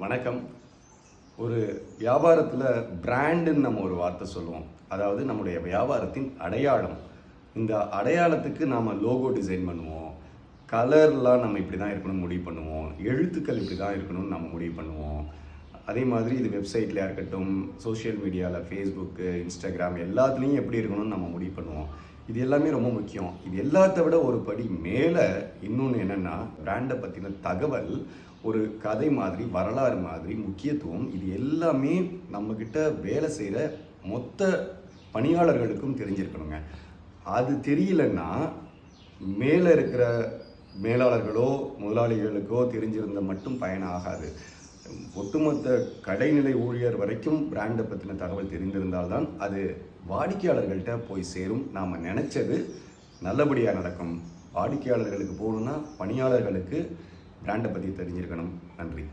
வணக்கம். ஒரு வியாபாரத்தில் பிராண்டுன்னு நம்ம ஒரு வார்த்தை சொல்லுவோம். அதாவது நம்முடைய வியாபாரத்தின் அடையாளம். இந்த அடையாளத்துக்கு நாம் லோகோ டிசைன் பண்ணுவோம். கலர்லாம் நம்ம இப்படி தான் இருக்கணும்னு முடிவு பண்ணுவோம். எழுத்துக்கள் இப்படி தான் இருக்கணும்னு நம்ம முடிவு பண்ணுவோம். அதே மாதிரி இது வெப்சைட்லையாக இருக்கட்டும், சோஷியல் மீடியாவில் ஃபேஸ்புக்கு, இன்ஸ்டாகிராம் எல்லாத்துலேயும் எப்படி இருக்கணும்னு நம்ம முடிவு பண்ணுவோம். இது எல்லாமே ரொம்ப முக்கியம். இது எல்லாத்த விட ஒரு படி மேலே இன்னொன்று என்னென்னா, பிராண்டை பற்றின தகவல் ஒரு கதை மாதிரி, வரலாறு மாதிரி முக்கியத்துவம். இது எல்லாமே நம்மக்கிட்ட வேலை செய்கிற மொத்த பணியாளர்களுக்கும் தெரிஞ்சிருக்கணுங்க. அது தெரியலன்னா மேலே இருக்கிற மேலாளர்களோ முதலாளிகளுக்கோ தெரிஞ்சிருந்த மட்டும் பயன் ஆகாது. ஒட்டுமொத்த கடைநிலை ஊழியர் வரைக்கும் பிராண்டை பற்றின தகவல் தெரிந்திருந்தால்தான் அது வாடிக்கையாளர்கள்ட்ட போய் சேரும். நாம் நினச்சது நல்லபடியாக நடக்கும். வாடிக்கையாளர்களுக்கு போகணுன்னா பணியாளர்களுக்கு பிராண்டை பற்றி தெரிஞ்சிருக்கணும். நன்றி.